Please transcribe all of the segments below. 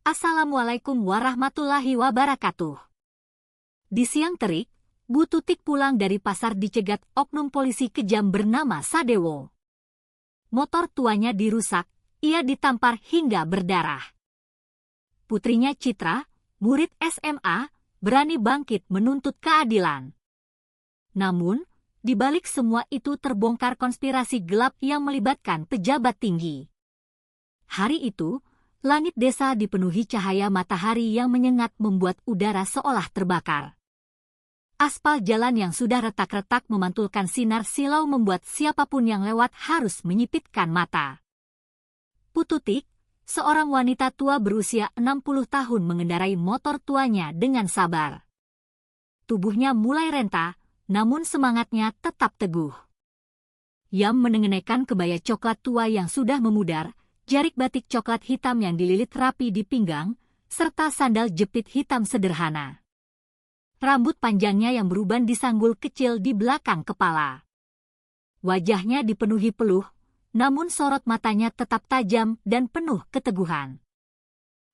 Assalamualaikum warahmatullahi wabarakatuh. Di siang terik, Bu Tutik pulang dari pasar dicegat oknum polisi kejam bernama Sadewo. Motor tuanya dirusak, ia ditampar hingga berdarah. Putrinya Citra, murid SMA, berani bangkit menuntut keadilan. Namun, di balik semua itu terbongkar konspirasi gelap yang melibatkan pejabat tinggi. Hari itu, langit desa dipenuhi cahaya matahari yang menyengat membuat udara seolah terbakar. Aspal jalan yang sudah retak-retak memantulkan sinar silau membuat siapapun yang lewat harus menyipitkan mata. Bu Tutik, seorang wanita tua berusia 60 tahun mengendarai motor tuanya dengan sabar. Tubuhnya mulai renta, namun semangatnya tetap teguh. Ia mengenakan kebaya coklat tua yang sudah memudar, jarik batik coklat hitam yang dililit rapi di pinggang, serta sandal jepit hitam sederhana. Rambut panjangnya yang beruban disanggul kecil di belakang kepala. Wajahnya dipenuhi peluh, namun sorot matanya tetap tajam dan penuh keteguhan.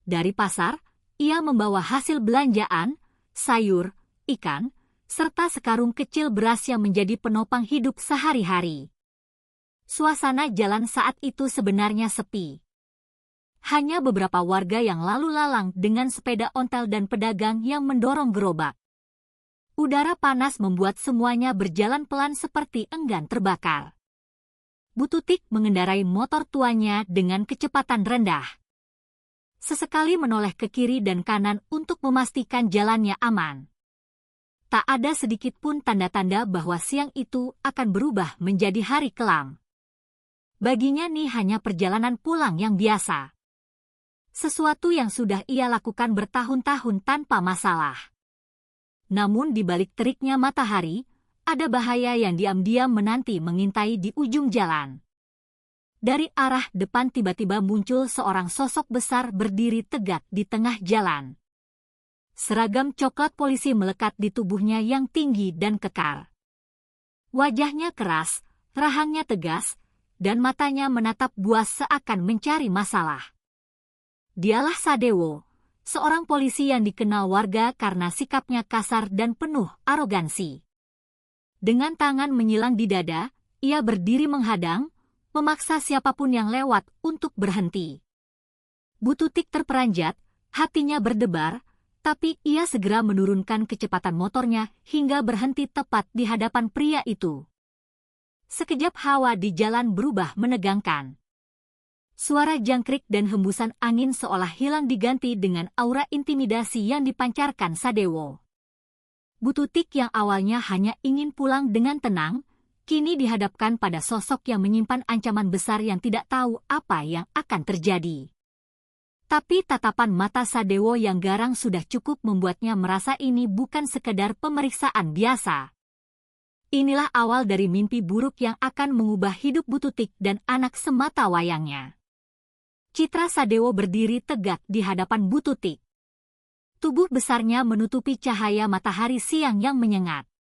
Dari pasar, ia membawa hasil belanjaan, sayur, ikan, serta sekarung kecil beras yang menjadi penopang hidup sehari-hari. Suasana jalan saat itu sebenarnya sepi. Hanya beberapa warga yang lalu lalang dengan sepeda ontel dan pedagang yang mendorong gerobak. Udara panas membuat semuanya berjalan pelan seperti enggan terbakar. Bu Tutik mengendarai motor tuanya dengan kecepatan rendah. Sesekali menoleh ke kiri dan kanan untuk memastikan jalannya aman. Tak ada sedikit pun tanda-tanda bahwa siang itu akan berubah menjadi hari kelam. Baginya ini hanya perjalanan pulang yang biasa. Sesuatu yang sudah ia lakukan bertahun-tahun tanpa masalah. Namun di balik teriknya matahari, ada bahaya yang diam-diam menanti mengintai di ujung jalan. Dari arah depan tiba-tiba muncul seorang sosok besar berdiri tegak di tengah jalan. Seragam coklat polisi melekat di tubuhnya yang tinggi dan kekar. Wajahnya keras, rahangnya tegas, dan matanya menatap buas seakan mencari masalah. Dialah Sadewo, seorang polisi yang dikenal warga karena sikapnya kasar dan penuh arogansi. Dengan tangan menyilang di dada, ia berdiri menghadang, memaksa siapapun yang lewat untuk berhenti. Bu Tutik terperanjat, hatinya berdebar, tapi ia segera menurunkan kecepatan motornya hingga berhenti tepat di hadapan pria itu. Sekejap hawa di jalan berubah menegangkan. Suara jangkrik dan hembusan angin seolah hilang diganti dengan aura intimidasi yang dipancarkan Sadewo. Bu Tutik yang awalnya hanya ingin pulang dengan tenang, kini dihadapkan pada sosok yang menyimpan ancaman besar yang tidak tahu apa yang akan terjadi. Tapi tatapan mata Sadewo yang garang sudah cukup membuatnya merasa ini bukan sekedar pemeriksaan biasa. Inilah awal dari mimpi buruk yang akan mengubah hidup Bu Tutik dan anak semata wayangnya. Citra Sadewo berdiri tegak di hadapan Bu Tutik. Tubuh besarnya menutupi cahaya matahari siang yang menyengat.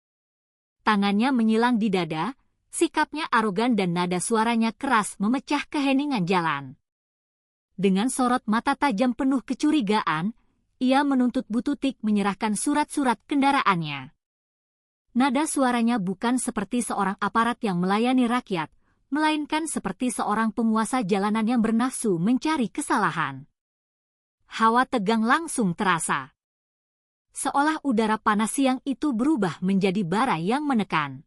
Tangannya menyilang di dada, sikapnya arogan dan nada suaranya keras memecah keheningan jalan. Dengan sorot mata tajam penuh kecurigaan, ia menuntut Bu Tutik menyerahkan surat-surat kendaraannya. Nada suaranya bukan seperti seorang aparat yang melayani rakyat, melainkan seperti seorang penguasa jalanan yang bernafsu mencari kesalahan. Hawa tegang langsung terasa. Seolah udara panas siang itu berubah menjadi bara yang menekan.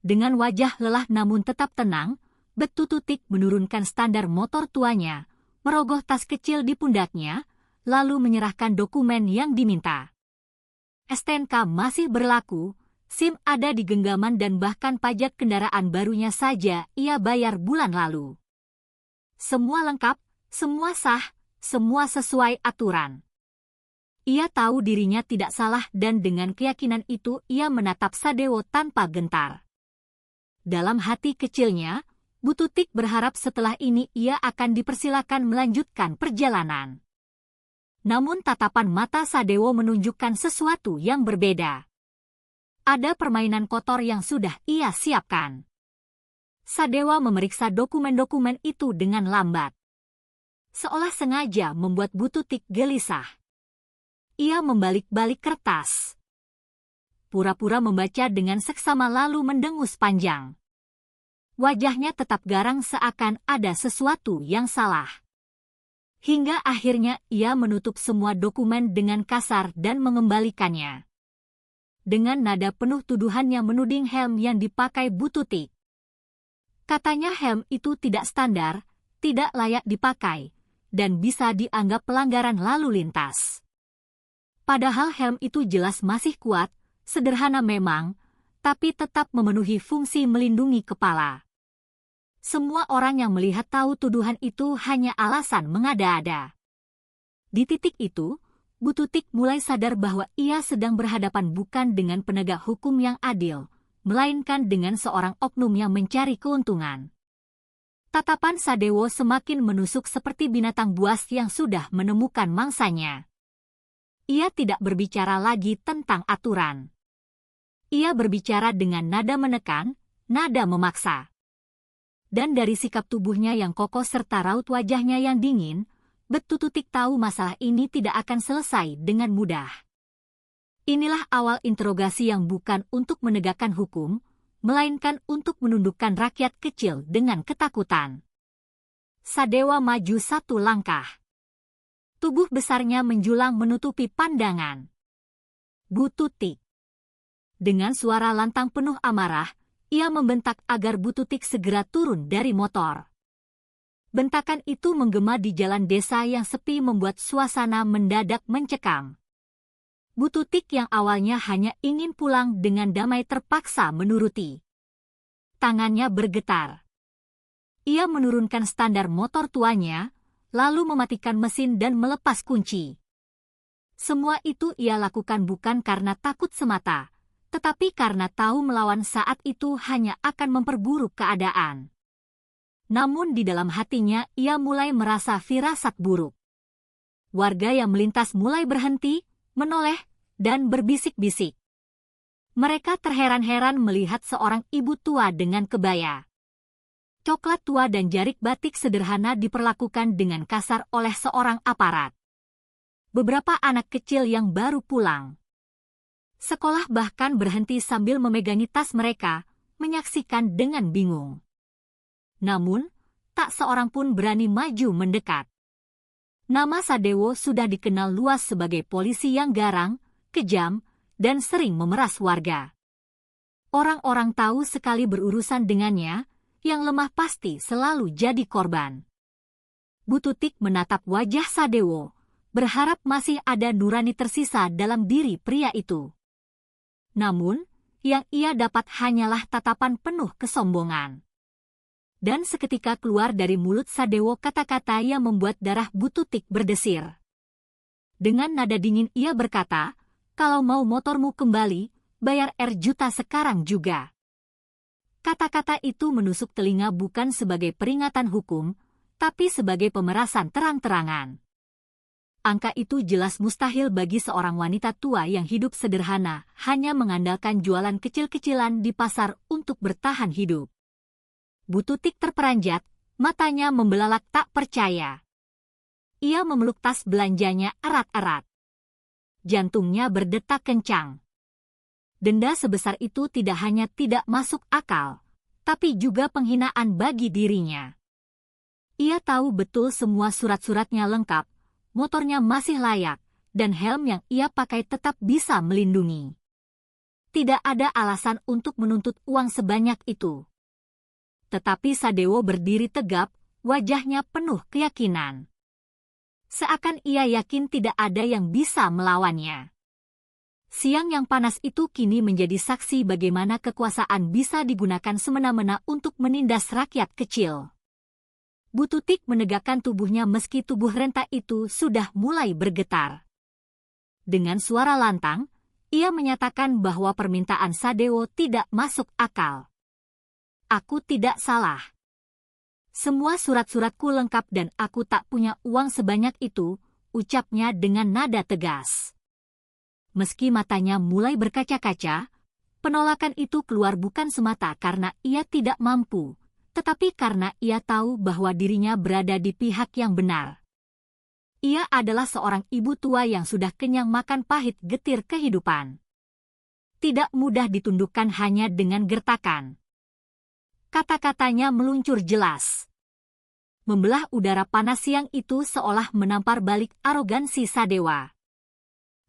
Dengan wajah lelah namun tetap tenang, Bu Tutik menurunkan standar motor tuanya, merogoh tas kecil di pundaknya, lalu menyerahkan dokumen yang diminta. STNK masih berlaku, SIM ada di genggaman dan bahkan pajak kendaraan barunya saja ia bayar bulan lalu. Semua lengkap, semua sah, semua sesuai aturan. Ia tahu dirinya tidak salah dan dengan keyakinan itu ia menatap Sadewo tanpa gentar. Dalam hati kecilnya, Bu Tutik berharap setelah ini ia akan dipersilakan melanjutkan perjalanan. Namun tatapan mata Sadewo menunjukkan sesuatu yang berbeda. Ada permainan kotor yang sudah ia siapkan. Sadewo memeriksa dokumen-dokumen itu dengan lambat. seolah sengaja membuat Bu Tutik gelisah. Ia membalik-balik kertas. Pura-pura membaca dengan seksama lalu mendengus panjang. Wajahnya tetap garang seakan ada sesuatu yang salah. Hingga akhirnya ia menutup semua dokumen dengan kasar dan mengembalikannya. Dengan nada penuh tuduhan yang menuding helm yang dipakai Bu Tutik. Katanya helm itu tidak standar, tidak layak dipakai, dan bisa dianggap pelanggaran lalu lintas. Padahal helm itu jelas masih kuat, sederhana memang, tapi tetap memenuhi fungsi melindungi kepala. Semua orang yang melihat tahu tuduhan itu hanya alasan mengada-ada. Di titik itu, Bu Tutik mulai sadar bahwa ia sedang berhadapan bukan dengan penegak hukum yang adil, melainkan dengan seorang oknum yang mencari keuntungan. Tatapan Sadewo semakin menusuk seperti binatang buas yang sudah menemukan mangsanya. Ia tidak berbicara lagi tentang aturan. Ia berbicara dengan nada menekan, nada memaksa. Dan dari sikap tubuhnya yang kokoh serta raut wajahnya yang dingin, Bu Tutik tahu masalah ini tidak akan selesai dengan mudah. Inilah awal interogasi yang bukan untuk menegakkan hukum, melainkan untuk menundukkan rakyat kecil dengan ketakutan. Sadewa maju satu langkah. Tubuh besarnya menjulang menutupi pandangan. Bu Tutik. Dengan suara lantang penuh amarah, ia membentak agar Bu Tutik segera turun dari motor. Bentakan itu menggema di jalan desa yang sepi membuat suasana mendadak mencekam. Bu Tutik yang awalnya hanya ingin pulang dengan damai terpaksa menuruti. Tangannya bergetar. Ia menurunkan standar motor tuanya, lalu mematikan mesin dan melepas kunci. Semua itu ia lakukan bukan karena takut semata, tetapi karena tahu melawan saat itu hanya akan memperburuk keadaan. Namun di dalam hatinya ia mulai merasa firasat buruk. Warga yang melintas mulai berhenti, menoleh, dan berbisik-bisik. Mereka terheran-heran melihat seorang ibu tua dengan kebaya coklat tua dan jarik batik sederhana diperlakukan dengan kasar oleh seorang aparat. Beberapa anak kecil yang baru pulang sekolah bahkan berhenti sambil memegangi tas mereka, menyaksikan dengan bingung. Namun, tak seorang pun berani maju mendekat. Nama Sadewo sudah dikenal luas sebagai polisi yang garang, kejam, dan sering memeras warga. Orang-orang tahu sekali berurusan dengannya, yang lemah pasti selalu jadi korban. Bu Tutik menatap wajah Sadewo, berharap masih ada nurani tersisa dalam diri pria itu. Namun, yang ia dapat hanyalah tatapan penuh kesombongan. Dan seketika keluar dari mulut Sadewo kata-kata yang membuat darah Bu Tutik berdesir. Dengan nada dingin ia berkata, "Kalau mau motormu kembali, bayar Rp1 sekarang juga." Kata-kata itu menusuk telinga bukan sebagai peringatan hukum, tapi sebagai pemerasan terang-terangan. Angka itu jelas mustahil bagi seorang wanita tua yang hidup sederhana, hanya mengandalkan jualan kecil-kecilan di pasar untuk bertahan hidup. Bu Tutik terperanjat, matanya membelalak tak percaya. Ia memeluk tas belanjanya erat-erat. Jantungnya berdetak kencang. Denda sebesar itu tidak hanya tidak masuk akal, tapi juga penghinaan bagi dirinya. Ia tahu betul semua surat-suratnya lengkap, motornya masih layak, dan helm yang ia pakai tetap bisa melindungi. Tidak ada alasan untuk menuntut uang sebanyak itu. Tetapi Sadewo berdiri tegap, wajahnya penuh keyakinan. Seakan ia yakin tidak ada yang bisa melawannya. Siang yang panas itu kini menjadi saksi bagaimana kekuasaan bisa digunakan semena-mena untuk menindas rakyat kecil. Bu Tutik menegakkan tubuhnya meski tubuh renta itu sudah mulai bergetar. Dengan suara lantang, ia menyatakan bahwa permintaan Sadewo tidak masuk akal. "Aku tidak salah. Semua surat-suratku lengkap dan aku tak punya uang sebanyak itu," ucapnya dengan nada tegas. Meski matanya mulai berkaca-kaca, penolakan itu keluar bukan semata karena ia tidak mampu, tetapi karena ia tahu bahwa dirinya berada di pihak yang benar. ia adalah seorang ibu tua yang sudah kenyang makan pahit getir kehidupan. Tidak mudah ditundukkan hanya dengan gertakan. Kata-katanya meluncur jelas. Membelah udara panas siang itu seolah menampar balik arogansi Sadewa.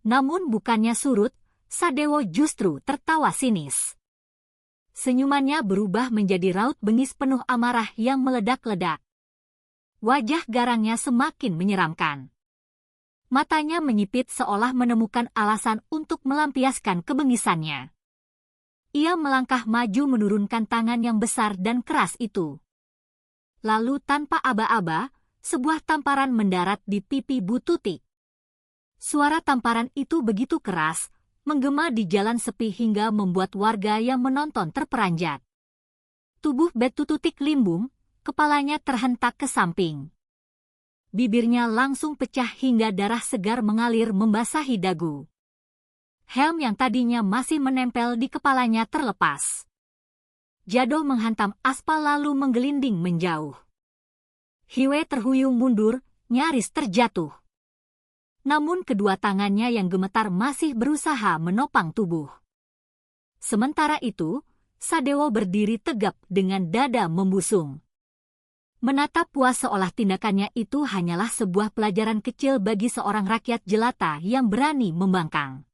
Namun bukannya surut, Sadewo justru tertawa sinis. Senyumannya berubah menjadi raut bengis penuh amarah yang meledak-ledak. Wajah garangnya semakin menyeramkan. Matanya menyipit seolah menemukan alasan untuk melampiaskan kebengisannya. Ia melangkah maju menurunkan tangan yang besar dan keras itu. Lalu tanpa aba-aba, sebuah tamparan mendarat di pipi Bu Tutik. Suara tamparan itu begitu keras, menggema di jalan sepi hingga membuat warga yang menonton terperanjat. Tubuh Bu Tutik limbung, kepalanya terhentak ke samping. Bibirnya langsung pecah hingga darah segar mengalir membasahi dagu. Helm yang tadinya masih menempel di kepalanya terlepas. Jatuh menghantam aspal lalu menggelinding menjauh. Hiwe terhuyung mundur, nyaris terjatuh. Namun kedua tangannya yang gemetar masih berusaha menopang tubuh. Sementara itu, Sadewo berdiri tegap dengan dada membusung. Menatap puas seolah tindakannya itu hanyalah sebuah pelajaran kecil bagi seorang rakyat jelata yang berani membangkang.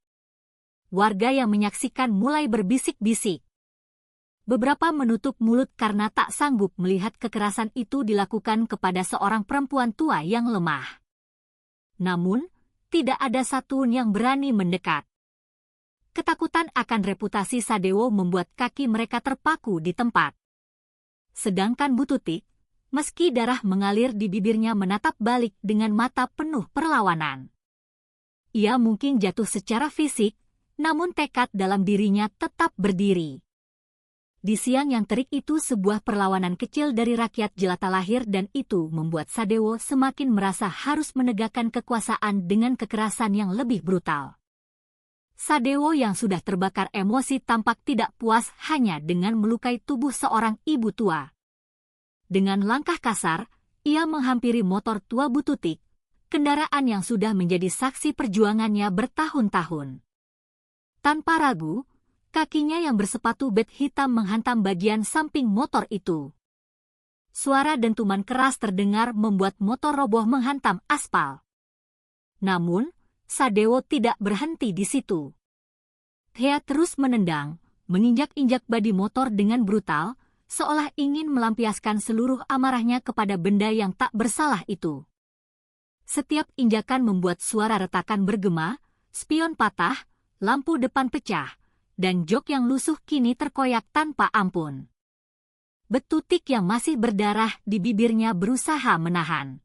Warga yang menyaksikan mulai berbisik-bisik. Beberapa menutup mulut karena tak sanggup melihat kekerasan itu dilakukan kepada seorang perempuan tua yang lemah. Namun, tidak ada satupun yang berani mendekat. Ketakutan akan reputasi Sadewo membuat kaki mereka terpaku di tempat. Sedangkan Bu Tutik, meski darah mengalir di bibirnya menatap balik dengan mata penuh perlawanan. Ia mungkin jatuh secara fisik, namun tekad dalam dirinya tetap berdiri. Di siang yang terik itu sebuah perlawanan kecil dari rakyat jelata lahir dan itu membuat Sadewo semakin merasa harus menegakkan kekuasaan dengan kekerasan yang lebih brutal. Sadewo yang sudah terbakar emosi tampak tidak puas hanya dengan melukai tubuh seorang ibu tua. Dengan langkah kasar, ia menghampiri motor tua Bu Tutik, kendaraan yang sudah menjadi saksi perjuangannya bertahun-tahun. Tanpa ragu, kakinya yang bersepatu bat hitam menghantam bagian samping motor itu. Suara dentuman keras terdengar membuat motor roboh menghantam aspal. Namun, Sadewo tidak berhenti di situ. Dia terus menendang, menginjak-injak badi motor dengan brutal, seolah ingin melampiaskan seluruh amarahnya kepada benda yang tak bersalah itu. Setiap injakan membuat suara retakan bergema, spion patah, lampu depan pecah, dan jok yang lusuh kini terkoyak tanpa ampun. Bu Tutik yang masih berdarah di bibirnya berusaha menahan.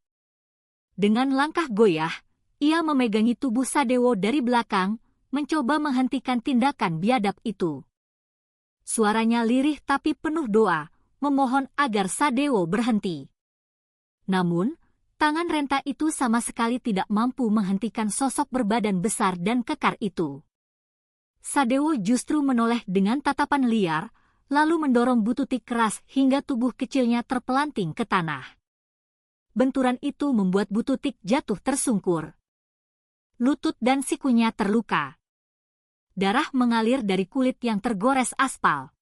Dengan langkah goyah, ia memegangi tubuh Sadewo dari belakang, mencoba menghentikan tindakan biadab itu. Suaranya lirih tapi penuh doa, memohon agar Sadewo berhenti. Namun, tangan renta itu sama sekali tidak mampu menghentikan sosok berbadan besar dan kekar itu. Sadewo justru menoleh dengan tatapan liar, lalu mendorong Bu Tutik keras hingga tubuh kecilnya terpelanting ke tanah. Benturan itu membuat Bu Tutik jatuh tersungkur. Lutut dan sikunya terluka. Darah mengalir dari kulit yang tergores aspal.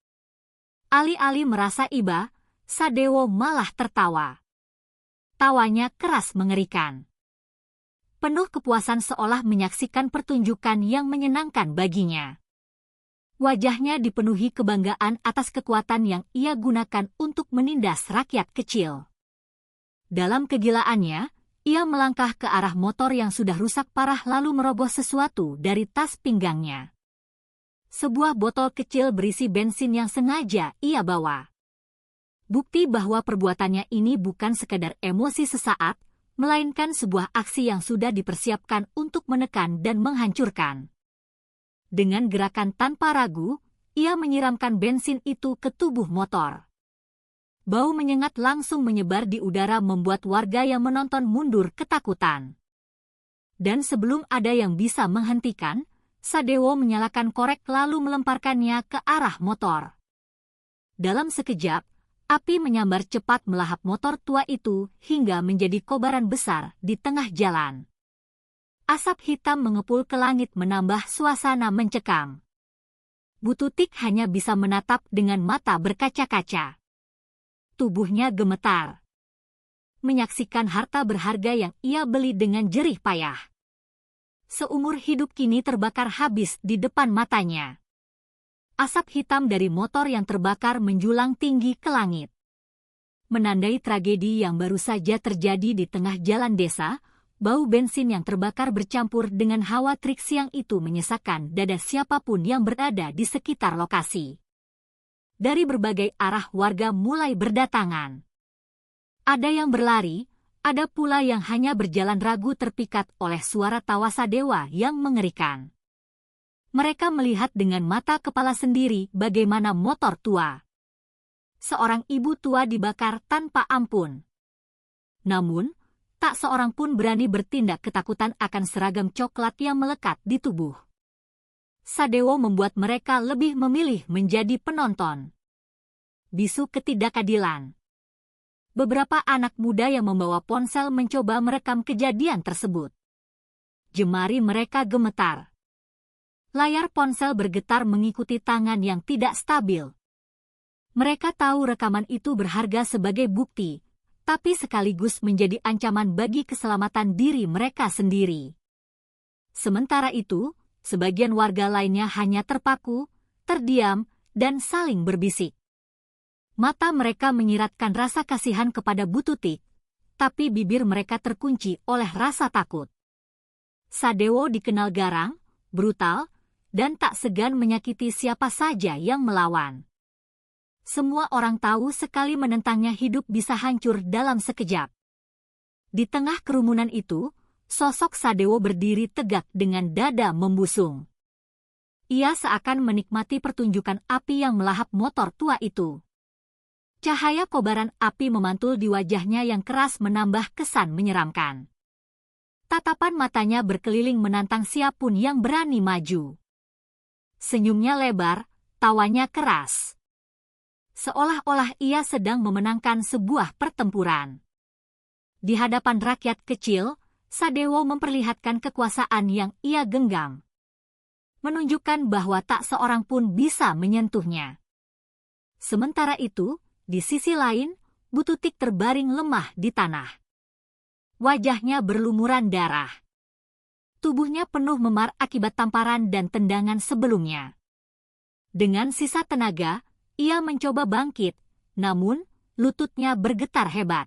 Alih-alih merasa iba, Sadewo malah tertawa. Tawanya keras mengerikan. Penuh kepuasan seolah menyaksikan pertunjukan yang menyenangkan baginya. Wajahnya dipenuhi kebanggaan atas kekuatan yang ia gunakan untuk menindas rakyat kecil. Dalam kegilaannya, ia melangkah ke arah motor yang sudah rusak parah lalu meroboh sesuatu dari tas pinggangnya. Sebuah botol kecil berisi bensin yang sengaja ia bawa. Bukti bahwa perbuatannya ini bukan sekadar emosi sesaat, melainkan sebuah aksi yang sudah dipersiapkan untuk menekan dan menghancurkan. Dengan gerakan tanpa ragu, ia menyiramkan bensin itu ke tubuh motor. Bau menyengat langsung menyebar di udara membuat warga yang menonton mundur ketakutan. Dan sebelum ada yang bisa menghentikan, Sadewo menyalakan korek lalu melemparkannya ke arah motor. Dalam sekejap, Api menyambar cepat melahap motor tua itu hingga menjadi kobaran besar di tengah jalan. Asap hitam mengepul ke langit menambah suasana mencekam. Bututik hanya bisa menatap dengan mata berkaca-kaca. Tubuhnya gemetar. Menyaksikan harta berharga yang ia beli dengan jerih payah. Seumur hidup kini terbakar habis di depan matanya. Asap hitam dari motor yang terbakar menjulang tinggi ke langit. Menandai tragedi yang baru saja terjadi di tengah jalan desa, bau bensin yang terbakar bercampur dengan hawa terik siang itu menyesakkan dada siapapun yang berada di sekitar lokasi. Dari berbagai arah warga mulai berdatangan. Ada yang berlari, ada pula yang hanya berjalan ragu terpikat oleh suara tawa Sadewa yang mengerikan. Mereka melihat dengan mata kepala sendiri bagaimana motor tua. Seorang ibu tua dibakar tanpa ampun. Namun, tak seorang pun berani bertindak ketakutan akan seragam coklat yang melekat di tubuh. Sadewo membuat mereka lebih memilih menjadi penonton. Bisu ketidakadilan. Beberapa anak muda yang membawa ponsel mencoba merekam kejadian tersebut. Jemari mereka gemetar. Layar ponsel bergetar mengikuti tangan yang tidak stabil. Mereka tahu rekaman itu berharga sebagai bukti, tapi sekaligus menjadi ancaman bagi keselamatan diri mereka sendiri. Sementara itu, sebagian warga lainnya hanya terpaku, terdiam, dan saling berbisik. Mata mereka menyiratkan rasa kasihan kepada Bututik, tapi bibir mereka terkunci oleh rasa takut. Sadewo dikenal garang, brutal, dan tak segan menyakiti siapa saja yang melawan. Semua orang tahu sekali menentangnya hidup bisa hancur dalam sekejap. Di tengah kerumunan itu, sosok Sadewo berdiri tegak dengan dada membusung. Ia seakan menikmati pertunjukan api yang melahap motor tua itu. Cahaya kobaran api memantul di wajahnya yang keras menambah kesan menyeramkan. Tatapan matanya berkeliling menantang siapapun yang berani maju. Senyumnya lebar, tawanya keras. Seolah-olah ia sedang memenangkan sebuah pertempuran. Di hadapan rakyat kecil, Sadewo memperlihatkan kekuasaan yang ia genggam. Menunjukkan bahwa tak seorang pun bisa menyentuhnya. Sementara itu, di sisi lain, Bututik terbaring lemah di tanah. Wajahnya berlumuran darah. Tubuhnya penuh memar akibat tamparan dan tendangan sebelumnya. Dengan sisa tenaga, ia mencoba bangkit, namun lututnya bergetar hebat.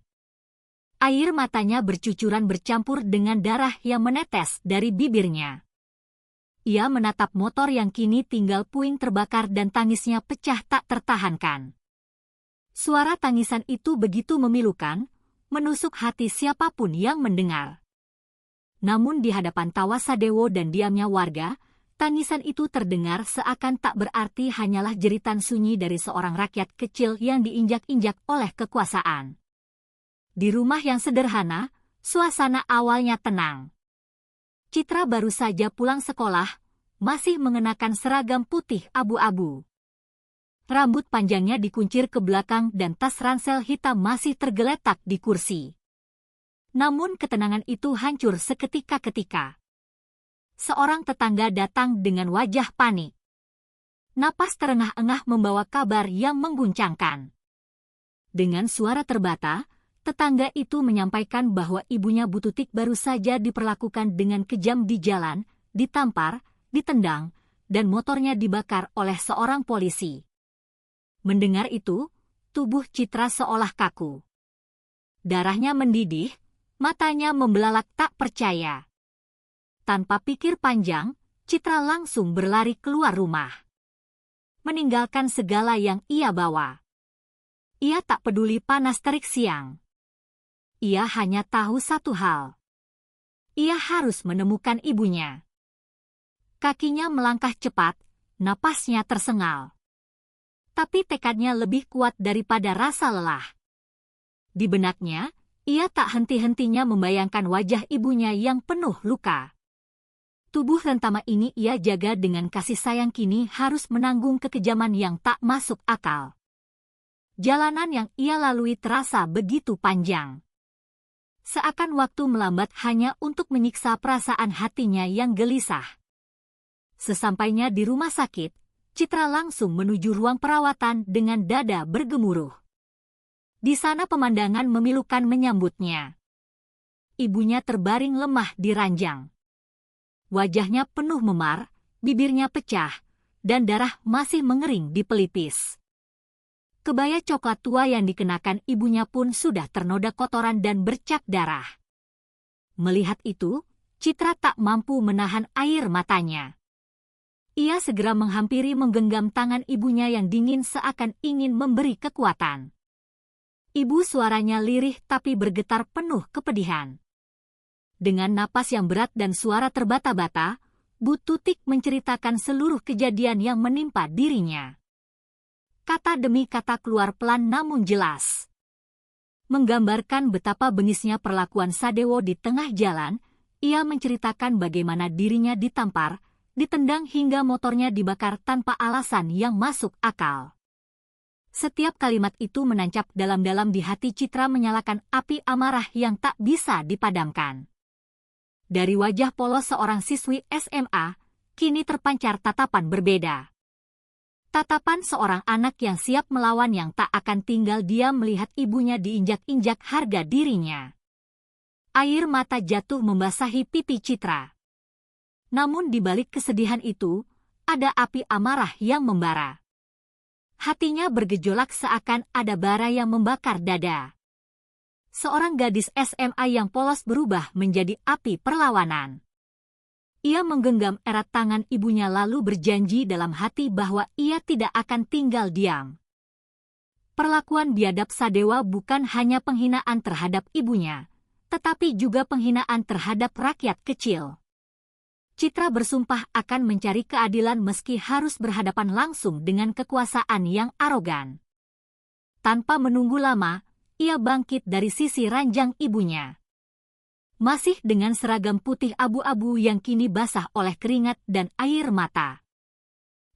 Air matanya bercucuran bercampur dengan darah yang menetes dari bibirnya. Ia menatap motor yang kini tinggal puing terbakar dan tangisnya pecah tak tertahankan. Suara tangisan itu begitu memilukan, menusuk hati siapapun yang mendengar. Namun di hadapan tawa Sadewo dan diamnya warga, tangisan itu terdengar seakan tak berarti hanyalah jeritan sunyi dari seorang rakyat kecil yang diinjak-injak oleh kekuasaan. Di rumah yang sederhana, suasana awalnya tenang. Citra baru saja pulang sekolah, masih mengenakan seragam putih abu-abu. Rambut panjangnya dikuncir ke belakang dan tas ransel hitam masih tergeletak di kursi. Namun ketenangan itu hancur seketika-ketika. Seorang tetangga datang dengan wajah panik. Napas terengah-engah membawa kabar yang mengguncangkan. Dengan suara terbata, tetangga itu menyampaikan bahwa ibunya Bututik baru saja diperlakukan dengan kejam di jalan, ditampar, ditendang, dan motornya dibakar oleh seorang polisi. Mendengar itu, tubuh Citra seolah kaku. Darahnya mendidih, matanya membelalak tak percaya. Tanpa pikir panjang, Citra langsung berlari keluar rumah. Meninggalkan segala yang ia bawa. Ia tak peduli panas terik siang. Ia hanya tahu satu hal. Ia harus menemukan ibunya. Kakinya melangkah cepat, napasnya tersengal. Tapi tekadnya lebih kuat daripada rasa lelah. Di benaknya, ia tak henti-hentinya membayangkan wajah ibunya yang penuh luka. Tubuh rentama ini ia jaga dengan kasih sayang kini harus menanggung kekejaman yang tak masuk akal. Jalanan yang ia lalui terasa begitu panjang. Seakan waktu melambat hanya untuk menyiksa perasaan hatinya yang gelisah. Sesampainya di rumah sakit, Citra langsung menuju ruang perawatan dengan dada bergemuruh. Di sana pemandangan memilukan menyambutnya. Ibunya terbaring lemah di ranjang. Wajahnya penuh memar, bibirnya pecah, dan darah masih mengering di pelipis. Kebaya coklat tua yang dikenakan ibunya pun sudah ternoda kotoran dan bercak darah. Melihat itu, Citra tak mampu menahan air matanya. Ia segera menghampiri menggenggam tangan ibunya yang dingin seakan ingin memberi kekuatan. Ibu suaranya lirih tapi bergetar penuh kepedihan. Dengan napas yang berat dan suara terbata-bata, Bu Tutik menceritakan seluruh kejadian yang menimpa dirinya. Kata demi kata keluar pelan namun jelas. Menggambarkan betapa bengisnya perlakuan Sadewo di tengah jalan, ia menceritakan bagaimana dirinya ditampar, ditendang hingga motornya dibakar tanpa alasan yang masuk akal. Setiap kalimat itu menancap dalam-dalam di hati Citra menyalakan api amarah yang tak bisa dipadamkan. Dari wajah polos seorang siswi SMA, kini terpancar tatapan berbeda. Tatapan seorang anak yang siap melawan yang tak akan tinggal diam melihat ibunya diinjak-injak harga dirinya. Air mata jatuh membasahi pipi Citra. Namun di balik kesedihan itu, ada api amarah yang membara. Hatinya bergejolak seakan ada bara yang membakar dada. Seorang gadis SMA yang polos berubah menjadi api perlawanan. Ia menggenggam erat tangan ibunya lalu berjanji dalam hati bahwa ia tidak akan tinggal diam. Perlakuan biadab Sadewa bukan hanya penghinaan terhadap ibunya, tetapi juga penghinaan terhadap rakyat kecil. Citra bersumpah akan mencari keadilan meski harus berhadapan langsung dengan kekuasaan yang arogan. Tanpa menunggu lama, ia bangkit dari sisi ranjang ibunya. Masih dengan seragam putih abu-abu yang kini basah oleh keringat dan air mata.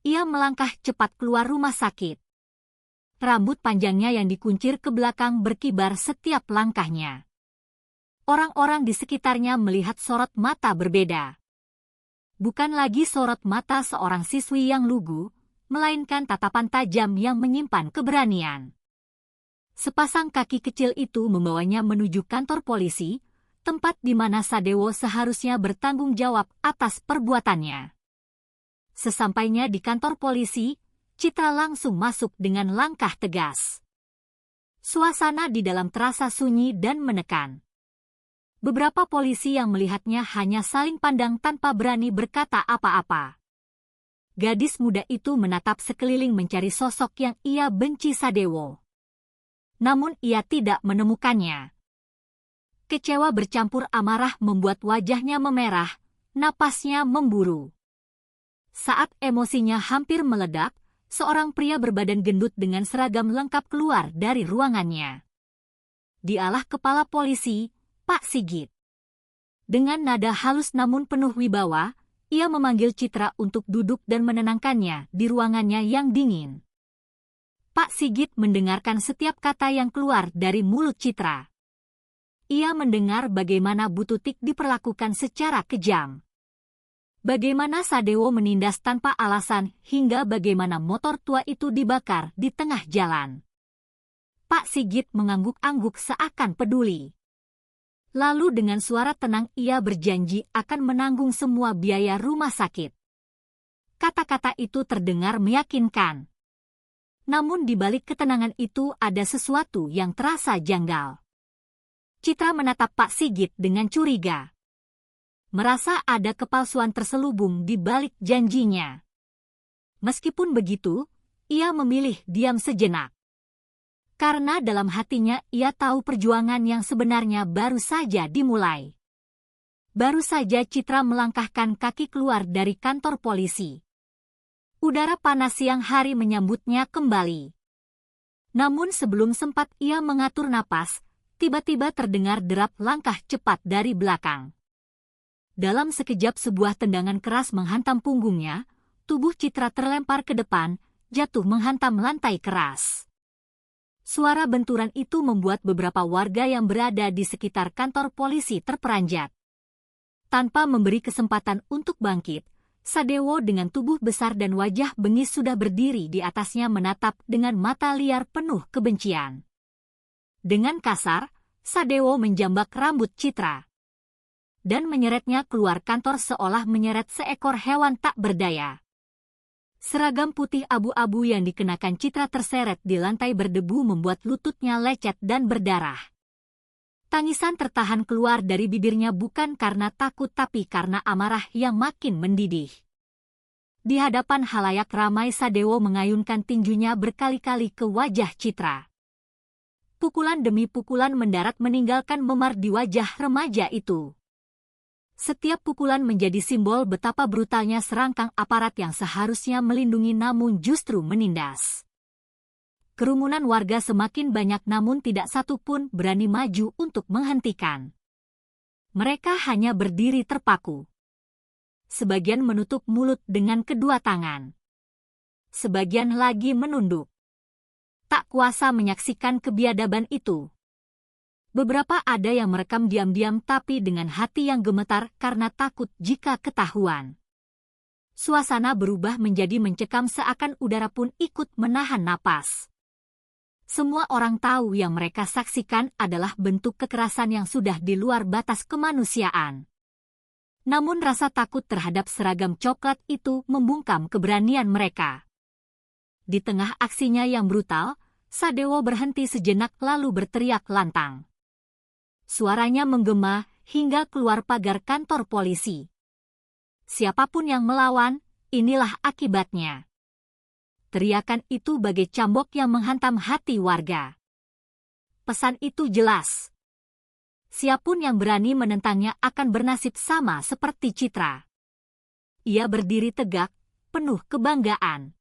Ia melangkah cepat keluar rumah sakit. Rambut panjangnya yang dikuncir ke belakang berkibar setiap langkahnya. Orang-orang di sekitarnya melihat sorot mata berbeda. Bukan lagi sorot mata seorang siswi yang lugu, melainkan tatapan tajam yang menyimpan keberanian. Sepasang kaki kecil itu membawanya menuju kantor polisi, tempat di mana Sadewo seharusnya bertanggung jawab atas perbuatannya. Sesampainya di kantor polisi, Citra langsung masuk dengan langkah tegas. Suasana di dalam terasa sunyi dan menekan. Beberapa polisi yang melihatnya hanya saling pandang tanpa berani berkata apa-apa. Gadis muda itu menatap sekeliling mencari sosok yang ia benci Sadewo. Namun ia tidak menemukannya. Kecewa bercampur amarah membuat wajahnya memerah, napasnya memburu. Saat emosinya hampir meledak, seorang pria berbadan gendut dengan seragam lengkap keluar dari ruangannya. Dialah kepala polisi, Pak Sigit. Dengan nada halus namun penuh wibawa, ia memanggil Citra untuk duduk dan menenangkannya di ruangannya yang dingin. Pak Sigit mendengarkan setiap kata yang keluar dari mulut Citra. Ia mendengar bagaimana Bu Tutik diperlakukan secara kejam. Bagaimana Sadewo menindas tanpa alasan hingga bagaimana motor tua itu dibakar di tengah jalan. Pak Sigit mengangguk-angguk seakan peduli. Lalu dengan suara tenang ia berjanji akan menanggung semua biaya rumah sakit. Kata-kata itu terdengar meyakinkan. Namun di balik ketenangan itu ada sesuatu yang terasa janggal. Citra menatap Pak Sigit dengan curiga. Merasa ada kepalsuan terselubung di balik janjinya. Meskipun begitu, ia memilih diam sejenak. Karena dalam hatinya ia tahu perjuangan yang sebenarnya baru saja dimulai. Baru saja Citra melangkahkan kaki keluar dari kantor polisi. Udara panas siang hari menyambutnya kembali. Namun sebelum sempat ia mengatur napas, tiba-tiba terdengar derap langkah cepat dari belakang. Dalam sekejap sebuah tendangan keras menghantam punggungnya, tubuh Citra terlempar ke depan, jatuh menghantam lantai keras. Suara benturan itu membuat beberapa warga yang berada di sekitar kantor polisi terperanjat. Tanpa memberi kesempatan untuk bangkit, Sadewo dengan tubuh besar dan wajah bengis sudah berdiri di atasnya menatap dengan mata liar penuh kebencian. Dengan kasar, Sadewo menjambak rambut Citra dan menyeretnya keluar kantor seolah menyeret seekor hewan tak berdaya. Seragam putih abu-abu yang dikenakan Citra terseret di lantai berdebu membuat lututnya lecet dan berdarah. Tangisan tertahan keluar dari bibirnya bukan karena takut tapi karena amarah yang makin mendidih. Di hadapan halayak ramai Sadewo mengayunkan tinjunya berkali-kali ke wajah Citra. Pukulan demi pukulan mendarat meninggalkan memar di wajah remaja itu. Setiap pukulan menjadi simbol betapa brutalnya serangkang aparat yang seharusnya melindungi namun justru menindas. Kerumunan warga semakin banyak namun tidak satu pun berani maju untuk menghentikan. Mereka hanya berdiri terpaku. Sebagian menutup mulut dengan kedua tangan. Sebagian lagi menunduk. Tak kuasa menyaksikan kebiadaban itu. Beberapa ada yang merekam diam-diam tapi dengan hati yang gemetar karena takut jika ketahuan. Suasana berubah menjadi mencekam seakan udara pun ikut menahan napas. Semua orang tahu yang mereka saksikan adalah bentuk kekerasan yang sudah di luar batas kemanusiaan. Namun rasa takut terhadap seragam coklat itu membungkam keberanian mereka. Di tengah aksinya yang brutal, Sadewo berhenti sejenak lalu berteriak lantang. Suaranya menggema hingga keluar pagar kantor polisi. Siapapun yang melawan, inilah akibatnya. Teriakan itu bagai cambuk yang menghantam hati warga. Pesan itu jelas. Siapapun yang berani menentangnya akan bernasib sama seperti Citra. Ia berdiri tegak, penuh kebanggaan.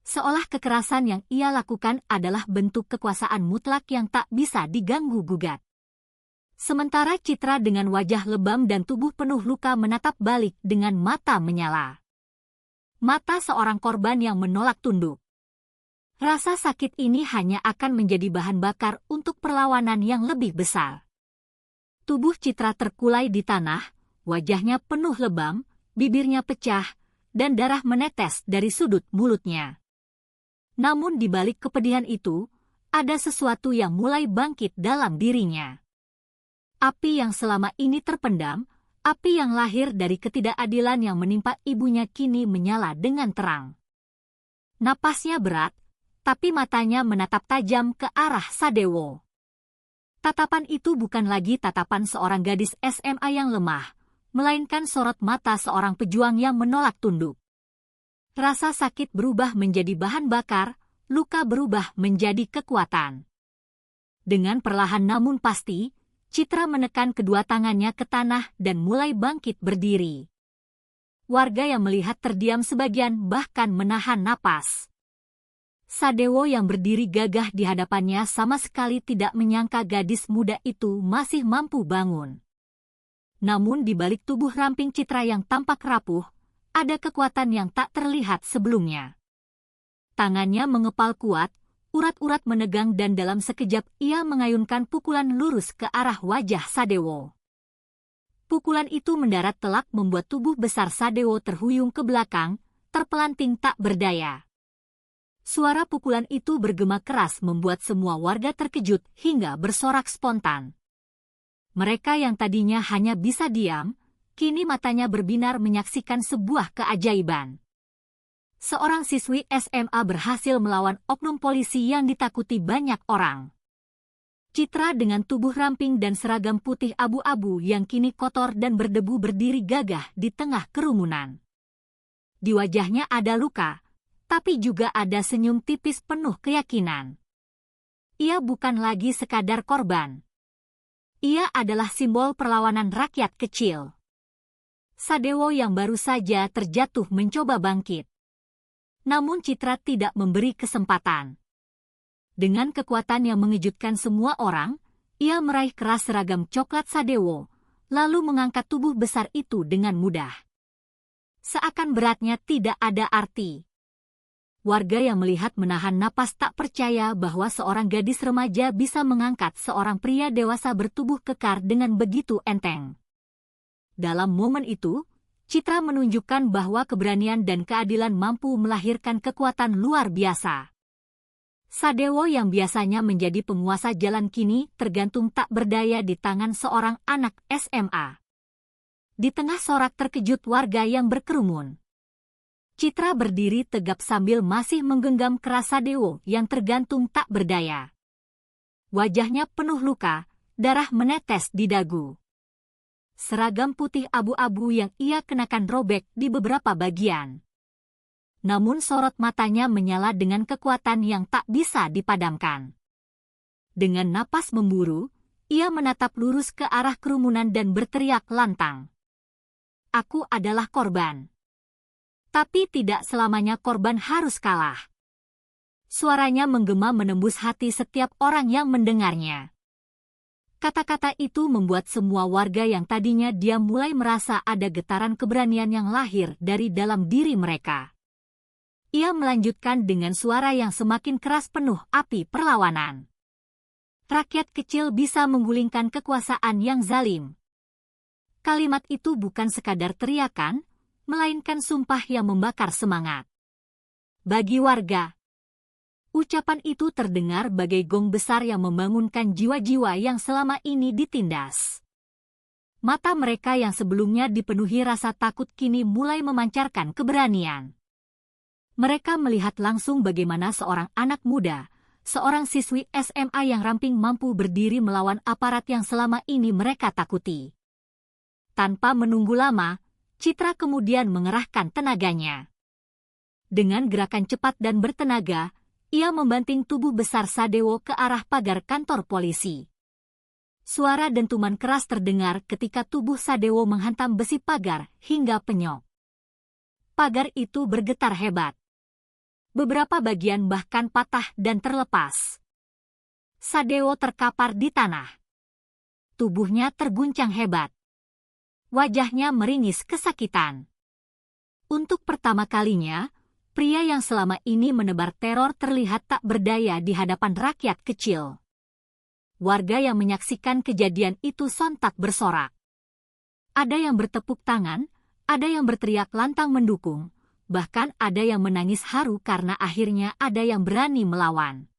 Seolah kekerasan yang ia lakukan adalah bentuk kekuasaan mutlak yang tak bisa diganggu-gugat. Sementara Citra dengan wajah lebam dan tubuh penuh luka menatap balik dengan mata menyala. Mata seorang korban yang menolak tunduk. Rasa sakit ini hanya akan menjadi bahan bakar untuk perlawanan yang lebih besar. Tubuh Citra terkulai di tanah, wajahnya penuh lebam, bibirnya pecah, dan darah menetes dari sudut mulutnya. Namun di balik kepedihan itu, ada sesuatu yang mulai bangkit dalam dirinya. Api yang selama ini terpendam, api yang lahir dari ketidakadilan yang menimpa ibunya kini menyala dengan terang. Napasnya berat, tapi matanya menatap tajam ke arah Sadewo. Tatapan itu bukan lagi tatapan seorang gadis SMA yang lemah, melainkan sorot mata seorang pejuang yang menolak tunduk. Rasa sakit berubah menjadi bahan bakar, luka berubah menjadi kekuatan. Dengan perlahan namun pasti, Citra menekan kedua tangannya ke tanah dan mulai bangkit berdiri. Warga yang melihat terdiam sebagian bahkan menahan napas. Sadewo yang berdiri gagah di hadapannya sama sekali tidak menyangka gadis muda itu masih mampu bangun. Namun di balik tubuh ramping Citra yang tampak rapuh, ada kekuatan yang tak terlihat sebelumnya. Tangannya mengepal kuat, urat-urat menegang dan dalam sekejap ia mengayunkan pukulan lurus ke arah wajah Sadewo. Pukulan itu mendarat telak membuat tubuh besar Sadewo terhuyung ke belakang, terpelanting tak berdaya. Suara pukulan itu bergema keras membuat semua warga terkejut hingga bersorak spontan. Mereka yang tadinya hanya bisa diam, kini matanya berbinar menyaksikan sebuah keajaiban. Seorang siswi SMA berhasil melawan oknum polisi yang ditakuti banyak orang. Citra dengan tubuh ramping dan seragam putih abu-abu yang kini kotor dan berdebu berdiri gagah di tengah kerumunan. Di wajahnya ada luka, tapi juga ada senyum tipis penuh keyakinan. Ia bukan lagi sekadar korban. Ia adalah simbol perlawanan rakyat kecil. Sadewo yang baru saja terjatuh mencoba bangkit. Namun Citra tidak memberi kesempatan. Dengan kekuatan yang mengejutkan semua orang, ia meraih keras seragam coklat Sadewo, lalu mengangkat tubuh besar itu dengan mudah. Seakan beratnya tidak ada arti. Warga yang melihat menahan napas tak percaya bahwa seorang gadis remaja bisa mengangkat seorang pria dewasa bertubuh kekar dengan begitu enteng. Dalam momen itu, Citra menunjukkan bahwa keberanian dan keadilan mampu melahirkan kekuatan luar biasa. Sadewo yang biasanya menjadi penguasa jalan kini tergantung tak berdaya di tangan seorang anak SMA. Di tengah sorak terkejut warga yang berkerumun, Citra berdiri tegap sambil masih menggenggam keras Sadewo yang tergantung tak berdaya. Wajahnya penuh luka, darah menetes di dagu. Seragam putih abu-abu yang ia kenakan robek di beberapa bagian. Namun sorot matanya menyala dengan kekuatan yang tak bisa dipadamkan. Dengan napas memburu, ia menatap lurus ke arah kerumunan dan berteriak lantang. "Aku adalah korban. Tapi tidak selamanya korban harus kalah." Suaranya menggema menembus hati setiap orang yang mendengarnya. Kata-kata itu membuat semua warga yang tadinya diam mulai merasa ada getaran keberanian yang lahir dari dalam diri mereka. Ia melanjutkan dengan suara yang semakin keras penuh api perlawanan. "Rakyat kecil bisa menggulingkan kekuasaan yang zalim." Kalimat itu bukan sekadar teriakan, melainkan sumpah yang membakar semangat. Bagi warga, ucapan itu terdengar bagai gong besar yang membangunkan jiwa-jiwa yang selama ini ditindas. Mata mereka yang sebelumnya dipenuhi rasa takut kini mulai memancarkan keberanian. Mereka melihat langsung bagaimana seorang anak muda, seorang siswi SMA yang ramping mampu berdiri melawan aparat yang selama ini mereka takuti. Tanpa menunggu lama, Citra kemudian mengerahkan tenaganya. Dengan gerakan cepat dan bertenaga, ia membanting tubuh besar Sadewo ke arah pagar kantor polisi. Suara dentuman keras terdengar ketika tubuh Sadewo menghantam besi pagar hingga penyok. Pagar itu bergetar hebat. Beberapa bagian bahkan patah dan terlepas. Sadewo terkapar di tanah. Tubuhnya terguncang hebat. Wajahnya meringis kesakitan. Untuk pertama kalinya, pria yang selama ini menebar teror terlihat tak berdaya di hadapan rakyat kecil. Warga yang menyaksikan kejadian itu sontak bersorak. Ada yang bertepuk tangan, ada yang berteriak lantang mendukung, bahkan ada yang menangis haru karena akhirnya ada yang berani melawan.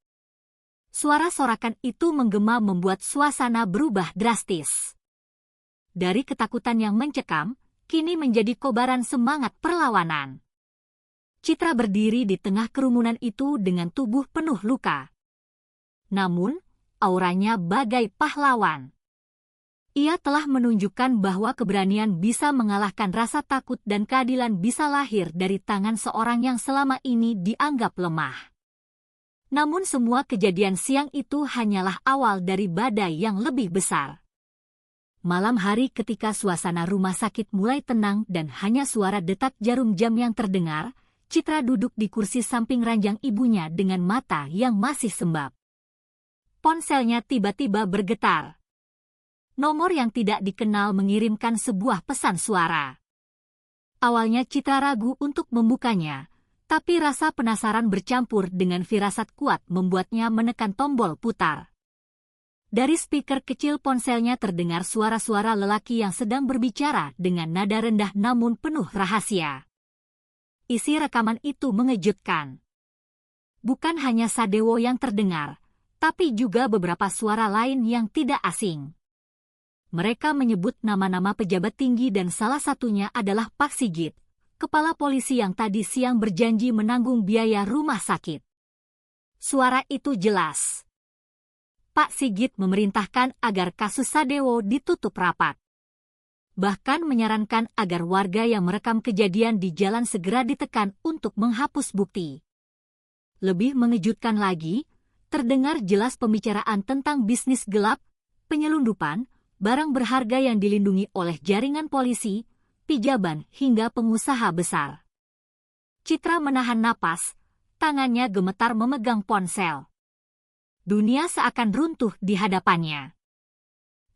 Suara sorakan itu menggema membuat suasana berubah drastis. Dari ketakutan yang mencekam, kini menjadi kobaran semangat perlawanan. Citra berdiri di tengah kerumunan itu dengan tubuh penuh luka. Namun, auranya bagai pahlawan. Ia telah menunjukkan bahwa keberanian bisa mengalahkan rasa takut dan keadilan bisa lahir dari tangan seorang yang selama ini dianggap lemah. Namun semua kejadian siang itu hanyalah awal dari badai yang lebih besar. Malam hari ketika suasana rumah sakit mulai tenang dan hanya suara detak jarum jam yang terdengar, Citra duduk di kursi samping ranjang ibunya dengan mata yang masih sembab. Ponselnya tiba-tiba bergetar. Nomor yang tidak dikenal mengirimkan sebuah pesan suara. Awalnya Citra ragu untuk membukanya, tapi rasa penasaran bercampur dengan firasat kuat membuatnya menekan tombol putar. Dari speaker kecil ponselnya terdengar suara-suara lelaki yang sedang berbicara dengan nada rendah namun penuh rahasia. Isi rekaman itu mengejutkan. Bukan hanya Sadewo yang terdengar, tapi juga beberapa suara lain yang tidak asing. Mereka menyebut nama-nama pejabat tinggi dan salah satunya adalah Pak Sigit, kepala polisi yang tadi siang berjanji menanggung biaya rumah sakit. Suara itu jelas. Pak Sigit memerintahkan agar kasus Sadewo ditutup rapat. Bahkan menyarankan agar warga yang merekam kejadian di jalan segera ditekan untuk menghapus bukti. Lebih mengejutkan lagi, terdengar jelas pembicaraan tentang bisnis gelap, penyelundupan, barang berharga yang dilindungi oleh jaringan polisi, pijaban hingga pengusaha besar. Citra menahan napas, tangannya gemetar memegang ponsel. Dunia seakan runtuh di hadapannya.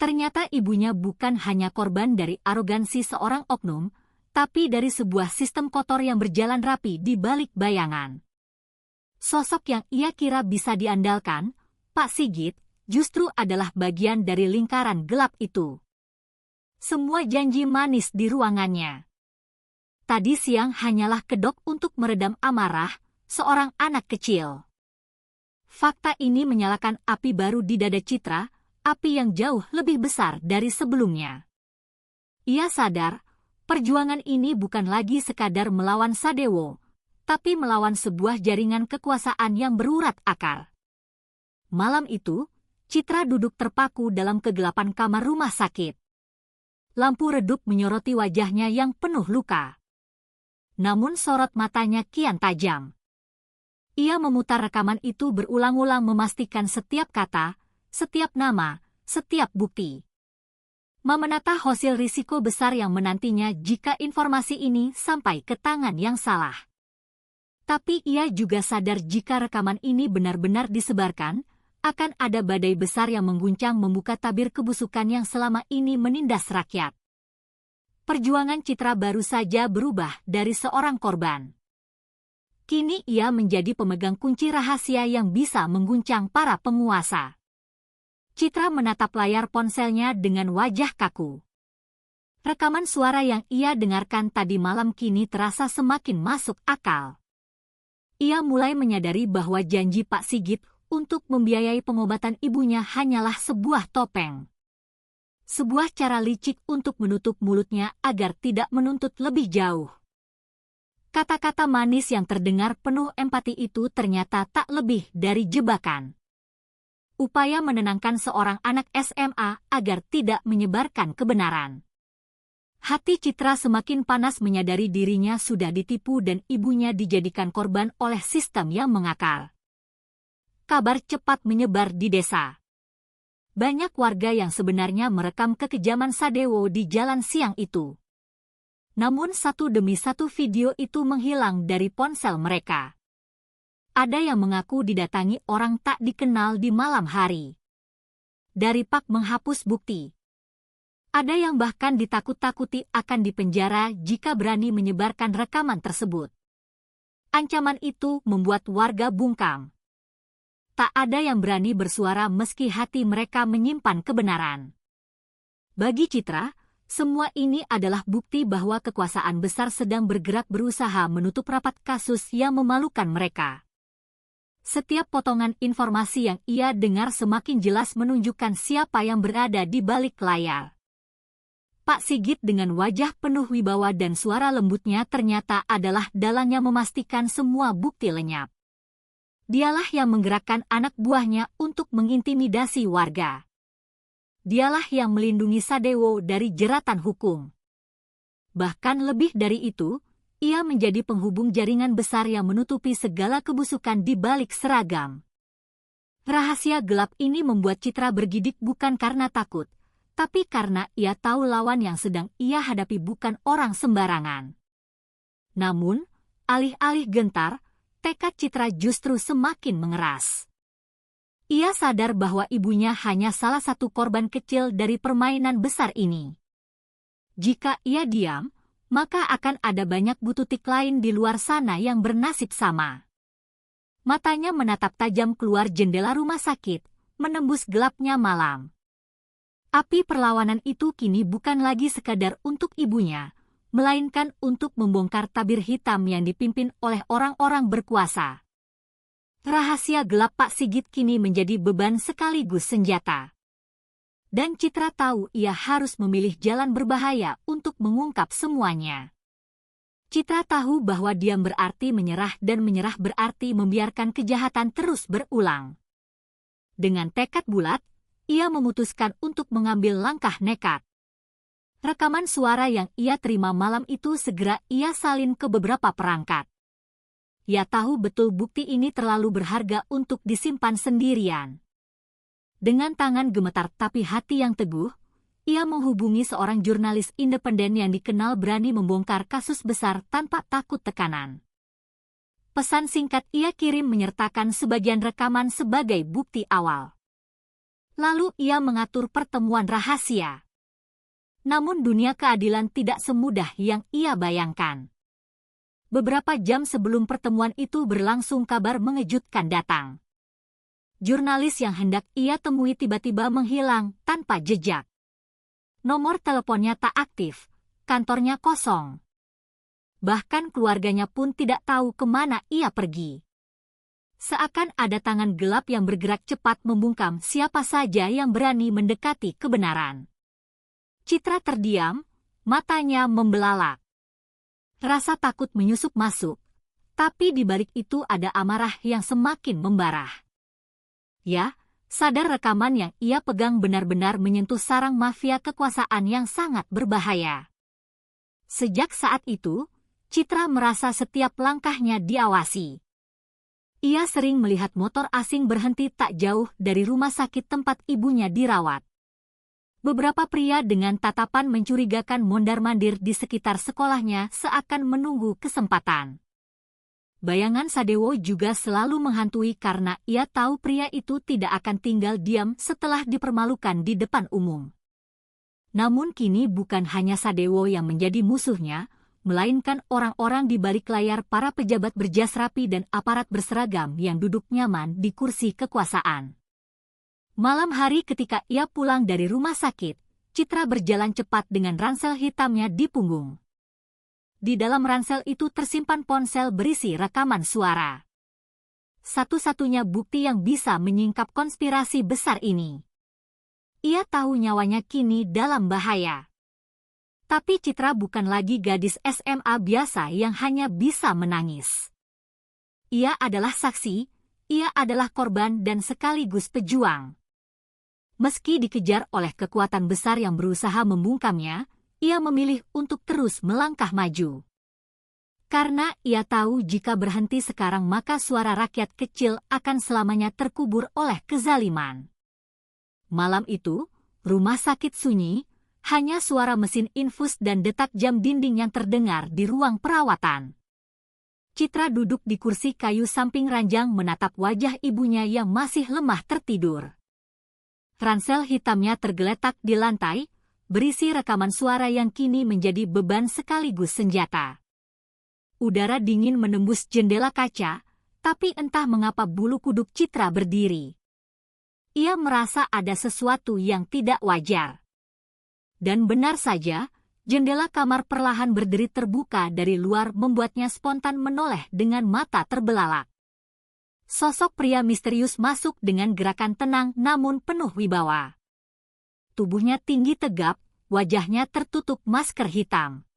Ternyata ibunya bukan hanya korban dari arogansi seorang oknum, tapi dari sebuah sistem kotor yang berjalan rapi di balik bayangan. Sosok yang ia kira bisa diandalkan, Pak Sigit, justru adalah bagian dari lingkaran gelap itu. Semua janji manis di ruangannya tadi siang hanyalah kedok untuk meredam amarah seorang anak kecil. Fakta ini menyalakan api baru di dada Citra, api yang jauh lebih besar dari sebelumnya. Ia sadar, perjuangan ini bukan lagi sekadar melawan Sadewo, tapi melawan sebuah jaringan kekuasaan yang berurat akar. Malam itu, Citra duduk terpaku dalam kegelapan kamar rumah sakit. Lampu redup menyoroti wajahnya yang penuh luka. Namun sorot matanya kian tajam. Ia memutar rekaman itu berulang-ulang memastikan setiap kata, setiap nama, setiap bukti. Menata hasil risiko besar yang menantinya jika informasi ini sampai ke tangan yang salah. Tapi ia juga sadar jika rekaman ini benar-benar disebarkan, akan ada badai besar yang mengguncang membuka tabir kebusukan yang selama ini menindas rakyat. Perjuangan Citra baru saja berubah dari seorang korban. Kini ia menjadi pemegang kunci rahasia yang bisa mengguncang para penguasa. Citra menatap layar ponselnya dengan wajah kaku. Rekaman suara yang ia dengarkan tadi malam kini terasa semakin masuk akal. Ia mulai menyadari bahwa janji Pak Sigit untuk membiayai pengobatan ibunya hanyalah sebuah topeng. Sebuah cara licik untuk menutup mulutnya agar tidak menuntut lebih jauh. Kata-kata manis yang terdengar penuh empati itu ternyata tak lebih dari jebakan. Upaya menenangkan seorang anak SMA agar tidak menyebarkan kebenaran. Hati Citra semakin panas menyadari dirinya sudah ditipu dan ibunya dijadikan korban oleh sistem yang mengakar. Kabar cepat menyebar di desa. Banyak warga yang sebenarnya merekam kekejaman Sadewo di jalan siang itu. Namun satu demi satu video itu menghilang dari ponsel mereka. Ada yang mengaku didatangi orang tak dikenal di malam hari. Dari Pak menghapus bukti. Ada yang bahkan ditakut-takuti akan dipenjara jika berani menyebarkan rekaman tersebut. Ancaman itu membuat warga bungkam. Tak ada yang berani bersuara meski hati mereka menyimpan kebenaran. Bagi Citra, semua ini adalah bukti bahwa kekuasaan besar sedang bergerak berusaha menutup rapat kasus yang memalukan mereka. Setiap potongan informasi yang ia dengar semakin jelas menunjukkan siapa yang berada di balik layar. Pak Sigit dengan wajah penuh wibawa dan suara lembutnya ternyata adalah dalang yang memastikan semua bukti lenyap. Dialah yang menggerakkan anak buahnya untuk mengintimidasi warga. Dialah yang melindungi Sadewo dari jeratan hukum. Bahkan lebih dari itu, ia menjadi penghubung jaringan besar yang menutupi segala kebusukan di balik seragam. Rahasia gelap ini membuat Citra bergidik bukan karena takut, tapi karena ia tahu lawan yang sedang ia hadapi bukan orang sembarangan. Namun, alih-alih gentar, tekad Citra justru semakin mengeras. Ia sadar bahwa ibunya hanya salah satu korban kecil dari permainan besar ini. Jika ia diam, maka akan ada banyak bututik lain di luar sana yang bernasib sama. Matanya menatap tajam keluar jendela rumah sakit, menembus gelapnya malam. Api perlawanan itu kini bukan lagi sekadar untuk ibunya, melainkan untuk membongkar tabir hitam yang dipimpin oleh orang-orang berkuasa. Rahasia gelap Pak Sigit kini menjadi beban sekaligus senjata. Dan Citra tahu ia harus memilih jalan berbahaya untuk mengungkap semuanya. Citra tahu bahwa diam berarti menyerah dan menyerah berarti membiarkan kejahatan terus berulang. Dengan tekad bulat, ia memutuskan untuk mengambil langkah nekat. Rekaman suara yang ia terima malam itu segera ia salin ke beberapa perangkat. Ia tahu betul bukti ini terlalu berharga untuk disimpan sendirian. Dengan tangan gemetar tapi hati yang teguh, ia menghubungi seorang jurnalis independen yang dikenal berani membongkar kasus besar tanpa takut tekanan. Pesan singkat ia kirim menyertakan sebagian rekaman sebagai bukti awal. Lalu ia mengatur pertemuan rahasia. Namun dunia keadilan tidak semudah yang ia bayangkan. Beberapa jam sebelum pertemuan itu berlangsung, kabar mengejutkan datang. Jurnalis yang hendak ia temui tiba-tiba menghilang tanpa jejak. Nomor teleponnya tak aktif, kantornya kosong. Bahkan keluarganya pun tidak tahu kemana ia pergi. Seakan ada tangan gelap yang bergerak cepat membungkam siapa saja yang berani mendekati kebenaran. Citra terdiam, matanya membelalak. Rasa takut menyusup masuk, tapi di balik itu ada amarah yang semakin membara. Ya, sadar rekaman yang ia pegang benar-benar menyentuh sarang mafia kekuasaan yang sangat berbahaya. Sejak saat itu, Citra merasa setiap langkahnya diawasi. Ia sering melihat motor asing berhenti tak jauh dari rumah sakit tempat ibunya dirawat. Beberapa pria dengan tatapan mencurigakan mondar-mandir di sekitar sekolahnya seakan menunggu kesempatan. Bayangan Sadewo juga selalu menghantui karena ia tahu pria itu tidak akan tinggal diam setelah dipermalukan di depan umum. Namun kini bukan hanya Sadewo yang menjadi musuhnya, melainkan orang-orang di balik layar, para pejabat berjas rapi dan aparat berseragam yang duduk nyaman di kursi kekuasaan. Malam hari ketika ia pulang dari rumah sakit, Citra berjalan cepat dengan ransel hitamnya di punggung. Di dalam ransel itu tersimpan ponsel berisi rekaman suara. Satu-satunya bukti yang bisa menyingkap konspirasi besar ini. Ia tahu nyawanya kini dalam bahaya. Tapi Citra bukan lagi gadis SMA biasa yang hanya bisa menangis. Ia adalah saksi, ia adalah korban dan sekaligus pejuang. Meski dikejar oleh kekuatan besar yang berusaha membungkamnya, ia memilih untuk terus melangkah maju. Karena ia tahu jika berhenti sekarang maka suara rakyat kecil akan selamanya terkubur oleh kezaliman. Malam itu, rumah sakit sunyi, hanya suara mesin infus dan detak jam dinding yang terdengar di ruang perawatan. Citra duduk di kursi kayu samping ranjang menatap wajah ibunya yang masih lemah tertidur. Ransel hitamnya tergeletak di lantai, berisi rekaman suara yang kini menjadi beban sekaligus senjata. Udara dingin menembus jendela kaca, tapi entah mengapa bulu kuduk Citra berdiri. Ia merasa ada sesuatu yang tidak wajar. Dan benar saja, jendela kamar perlahan berdiri terbuka dari luar membuatnya spontan menoleh dengan mata terbelalak. Sosok pria misterius masuk dengan gerakan tenang namun penuh wibawa. Tubuhnya tinggi tegap, wajahnya tertutup masker hitam.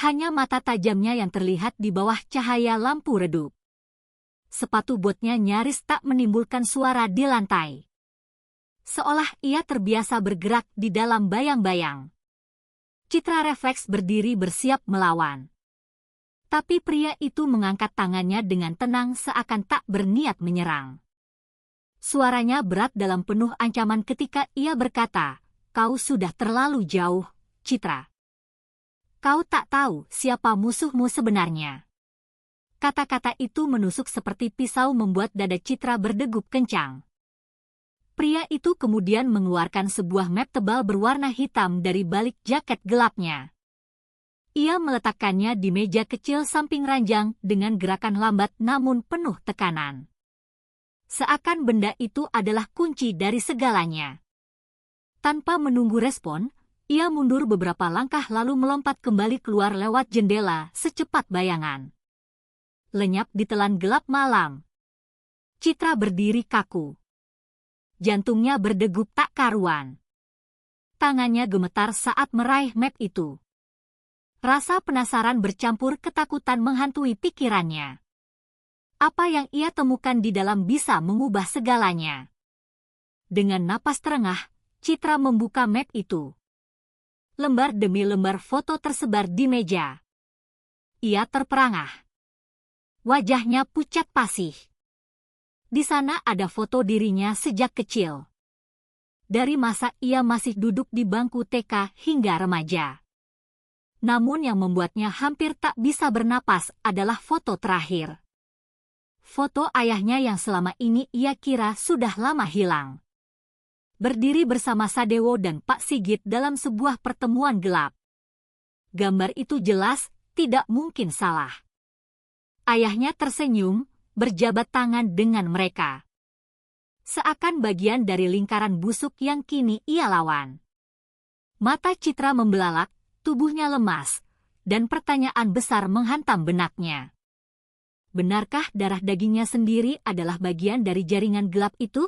Hanya mata tajamnya yang terlihat di bawah cahaya lampu redup. Sepatu botnya nyaris tak menimbulkan suara di lantai. Seolah ia terbiasa bergerak di dalam bayang-bayang. Citra refleks berdiri bersiap melawan. Tapi pria itu mengangkat tangannya dengan tenang seakan tak berniat menyerang. Suaranya berat dalam penuh ancaman ketika ia berkata, "Kau sudah terlalu jauh, Citra. Kau tak tahu siapa musuhmu sebenarnya." Kata-kata itu menusuk seperti pisau membuat dada Citra berdegup kencang. Pria itu kemudian mengeluarkan sebuah map tebal berwarna hitam dari balik jaket gelapnya. Ia meletakkannya di meja kecil samping ranjang dengan gerakan lambat namun penuh tekanan. Seakan benda itu adalah kunci dari segalanya. Tanpa menunggu respon, ia mundur beberapa langkah lalu melompat kembali keluar lewat jendela secepat bayangan. Lenyap di telan gelap malam. Citra berdiri kaku. Jantungnya berdegup tak karuan. Tangannya gemetar saat meraih map itu. Rasa penasaran bercampur ketakutan menghantui pikirannya. Apa yang ia temukan di dalam bisa mengubah segalanya. Dengan napas terengah, Citra membuka map itu. Lembar demi lembar foto tersebar di meja. Ia terperangah. Wajahnya pucat pasih. Di sana ada foto dirinya sejak kecil. Dari masa ia masih duduk di bangku TK hingga remaja. Namun yang membuatnya hampir tak bisa bernapas adalah foto terakhir. Foto ayahnya yang selama ini ia kira sudah lama hilang. Berdiri bersama Sadewo dan Pak Sigit dalam sebuah pertemuan gelap. Gambar itu jelas, tidak mungkin salah. Ayahnya tersenyum, berjabat tangan dengan mereka. Seakan bagian dari lingkaran busuk yang kini ia lawan. Mata Citra membelalak, tubuhnya lemas, dan pertanyaan besar menghantam benaknya. Benarkah darah dagingnya sendiri adalah bagian dari jaringan gelap itu?